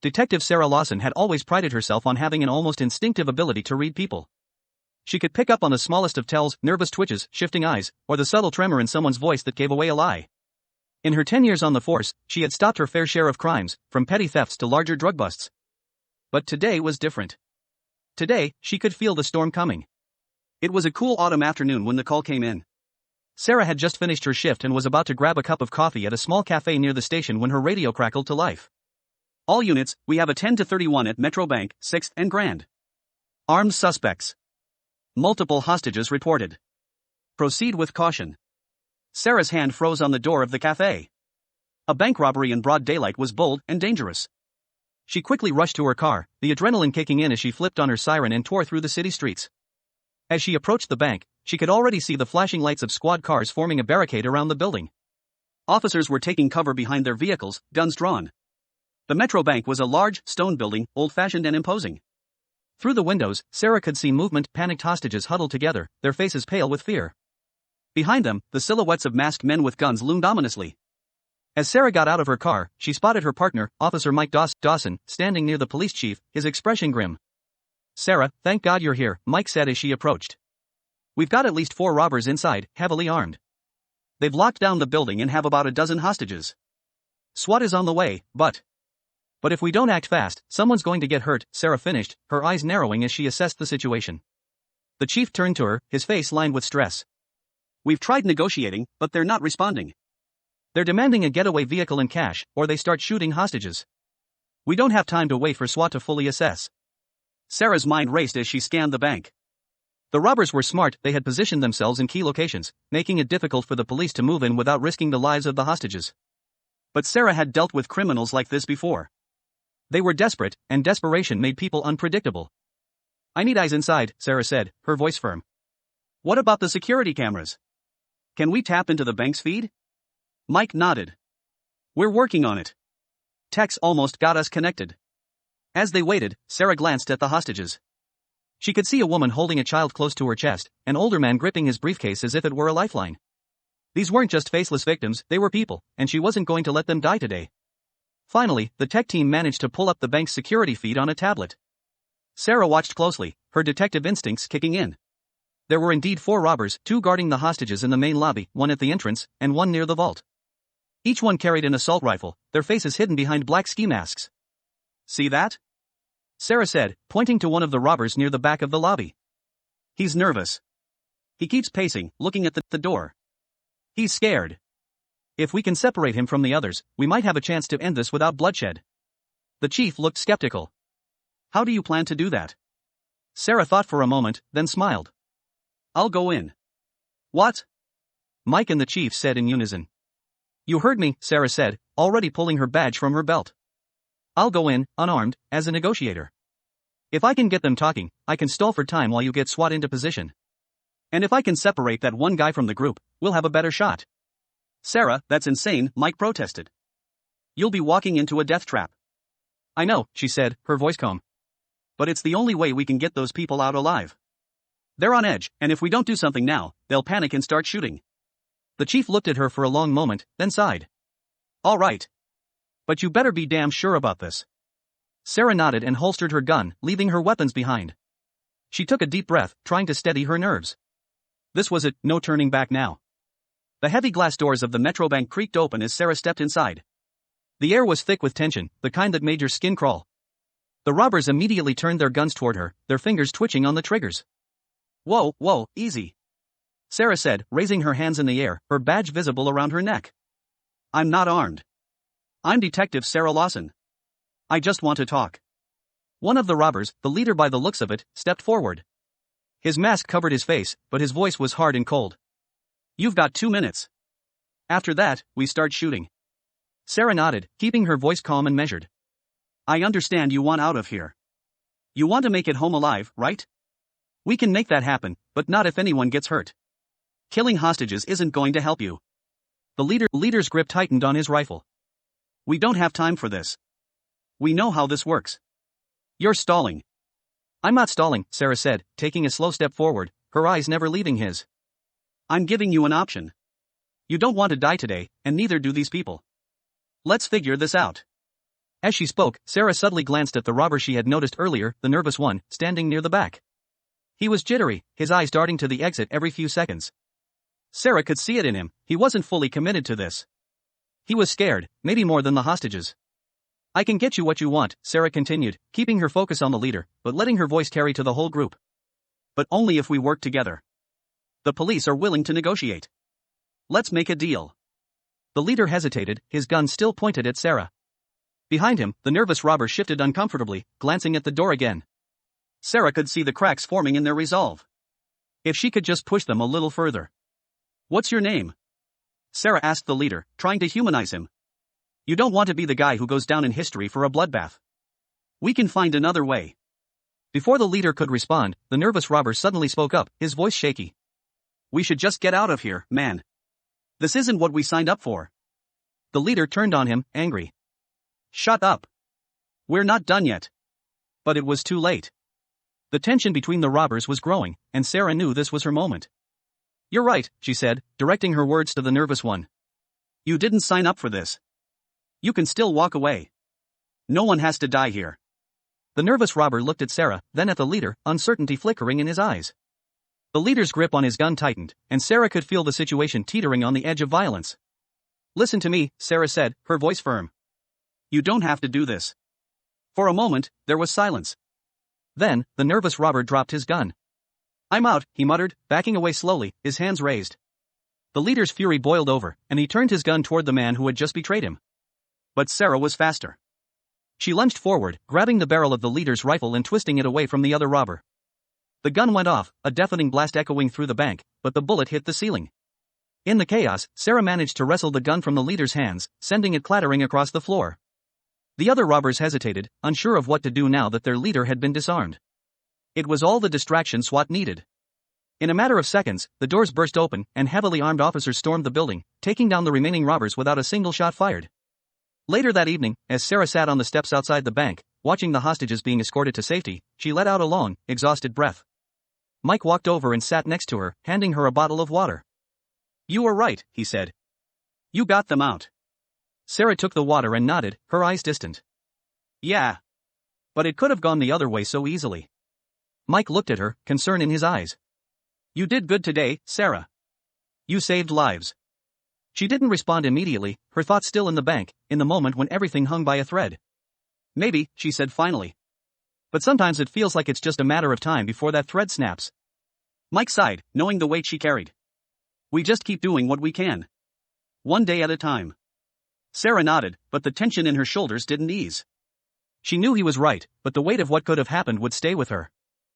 Detective Sarah Lawson had always prided herself on having an almost instinctive ability to read people. She could pick up on the smallest of tells, nervous twitches, shifting eyes, or the subtle tremor in someone's voice that gave away a lie. In her 10 years on the force, she had stopped her fair share of crimes, from petty thefts to larger drug busts. But today was different. Today, she could feel the storm coming. It was a cool autumn afternoon when the call came in. Sarah had just finished her shift and was about to grab a cup of coffee at a small cafe near the station when her radio crackled to life. All units, we have a 10-31 at Metro Bank, 6th and Grand. Armed suspects. Multiple hostages reported. Proceed with caution. Sarah's hand froze on the door of the cafe. A bank robbery in broad daylight was bold and dangerous. She quickly rushed to her car, the adrenaline kicking in as she flipped on her siren and tore through the city streets. As she approached the bank, she could already see the flashing lights of squad cars forming a barricade around the building. Officers were taking cover behind their vehicles, guns drawn. The Metro Bank was a large, stone building, old-fashioned and imposing. Through the windows, Sarah could see movement, panicked hostages huddled together, their faces pale with fear. Behind them, the silhouettes of masked men with guns loomed ominously. As Sarah got out of her car, she spotted her partner, Officer Mike Dawson, standing near the police chief, his expression grim. "Sarah, thank God you're here," Mike said as she approached. "We've got at least 4 robbers inside, heavily armed. They've locked down the building and have about a dozen hostages. SWAT is on the way, but if we don't act fast, someone's going to get hurt," Sarah finished, her eyes narrowing as she assessed the situation. The chief turned to her, his face lined with stress. "We've tried negotiating, but they're not responding. They're demanding a getaway vehicle and cash, or they start shooting hostages. We don't have time to wait for SWAT to fully assess." Sarah's mind raced as she scanned the bank. The robbers were smart, they had positioned themselves in key locations, making it difficult for the police to move in without risking the lives of the hostages. But Sarah had dealt with criminals like this before. They were desperate, and desperation made people unpredictable. "I need eyes inside," Sarah said, her voice firm. "What about the security cameras? Can we tap into the bank's feed?" Mike nodded. "We're working on it. Tech's almost got us connected." As they waited, Sarah glanced at the hostages. She could see a woman holding a child close to her chest, an older man gripping his briefcase as if it were a lifeline. These weren't just faceless victims, they were people, and she wasn't going to let them die today. Finally, the tech team managed to pull up the bank's security feed on a tablet. Sarah watched closely, her detective instincts kicking in. There were indeed 4 robbers, 2 guarding the hostages in the main lobby, 1 at the entrance, and 1 near the vault. Each one carried an assault rifle, their faces hidden behind black ski masks. "See that?" Sarah said, pointing to one of the robbers near the back of the lobby. "He's nervous. He keeps pacing, looking at the door. He's scared. If we can separate him from the others, we might have a chance to end this without bloodshed." The chief looked skeptical. "How do you plan to do that?" Sarah thought for a moment, then smiled. "I'll go in." "What?" Mike and the chief said in unison. "You heard me," Sarah said, already pulling her badge from her belt. "I'll go in, unarmed, as a negotiator. If I can get them talking, I can stall for time while you get SWAT into position. And if I can separate that one guy from the group, we'll have a better shot." "Sarah, that's insane," Mike protested. "You'll be walking into a death trap." "I know," she said, her voice calm. "But it's the only way we can get those people out alive. They're on edge, and if we don't do something now, they'll panic and start shooting." The chief looked at her for a long moment, then sighed. "All right. But you better be damn sure about this." Sarah nodded and holstered her gun, leaving her weapons behind. She took a deep breath, trying to steady her nerves. This was it, no turning back now. The heavy glass doors of the Metro Bank creaked open as Sarah stepped inside. The air was thick with tension, the kind that made your skin crawl. The robbers immediately turned their guns toward her, their fingers twitching on the triggers. Whoa, easy," Sarah said, raising her hands in the air, her badge visible around her neck. "I'm not armed. I'm Detective Sarah Lawson. I just want to talk." One of the robbers, the leader by the looks of it, stepped forward. His mask covered his face, but his voice was hard and cold. "You've got 2 minutes. After that, we start shooting." Sarah nodded, keeping her voice calm and measured. "I understand you want out of here. You want to make it home alive, right? We can make that happen, but not if anyone gets hurt. Killing hostages isn't going to help you." The leader's grip tightened on his rifle. "We don't have time for this. We know how this works. You're stalling." "I'm not stalling," Sarah said, taking a slow step forward, her eyes never leaving his. "I'm giving you an option. You don't want to die today, and neither do these people. Let's figure this out. As she spoke, Sarah suddenly glanced at the robber she had noticed earlier, the nervous one, standing near the back. He was jittery, his eyes darting to the exit every few seconds. Sarah could see it in him, he wasn't fully committed to this. He was scared, maybe more than the hostages. I can get you what you want, Sarah continued, keeping her focus on the leader, but letting her voice carry to the whole group. But only if we work together. The police are willing to negotiate. Let's make a deal. The leader hesitated, his gun still pointed at Sarah. Behind him, the nervous robber shifted uncomfortably, glancing at the door again. Sarah could see the cracks forming in their resolve. If she could just push them a little further. What's your name? Sarah asked the leader, trying to humanize him. You don't want to be the guy who goes down in history for a bloodbath. We can find another way. Before the leader could respond, the nervous robber suddenly spoke up, his voice shaky. We should just get out of here, man. This isn't what we signed up for. The leader turned on him, angry. Shut up. We're not done yet. But it was too late. The tension between the robbers was growing, and Sarah knew this was her moment. You're right, she said, directing her words to the nervous one. You didn't sign up for this. You can still walk away. No one has to die here. The nervous robber looked at Sarah, then at the leader, uncertainty flickering in his eyes. The leader's grip on his gun tightened, and Sarah could feel the situation teetering on the edge of violence. Listen to me, Sarah said, her voice firm. You don't have to do this. For a moment, there was silence. Then, the nervous robber dropped his gun. I'm out, he muttered, backing away slowly, his hands raised. The leader's fury boiled over, and he turned his gun toward the man who had just betrayed him. But Sarah was faster. She lunged forward, grabbing the barrel of the leader's rifle and twisting it away from the other robber. The gun went off, a deafening blast echoing through the bank, but the bullet hit the ceiling. In the chaos, Sarah managed to wrestle the gun from the leader's hands, sending it clattering across the floor. The other robbers hesitated, unsure of what to do now that their leader had been disarmed. It was all the distraction SWAT needed. In a matter of seconds, the doors burst open, and heavily armed officers stormed the building, taking down the remaining robbers without a single shot fired. Later that evening, as Sarah sat on the steps outside the bank, watching the hostages being escorted to safety, she let out a long, exhausted breath. Mike walked over and sat next to her, handing her a bottle of water. You were right, he said. You got them out. Sarah took the water and nodded, her eyes distant. Yeah. But it could have gone the other way so easily. Mike looked at her, concern in his eyes. You did good today, Sarah. You saved lives. She didn't respond immediately, her thoughts still in the bank, in the moment when everything hung by a thread. Maybe, she said finally. But sometimes it feels like it's just a matter of time before that thread snaps. Mike sighed, knowing the weight she carried. We just keep doing what we can. One day at a time. Sarah nodded, but the tension in her shoulders didn't ease. She knew he was right, but the weight of what could have happened would stay with her.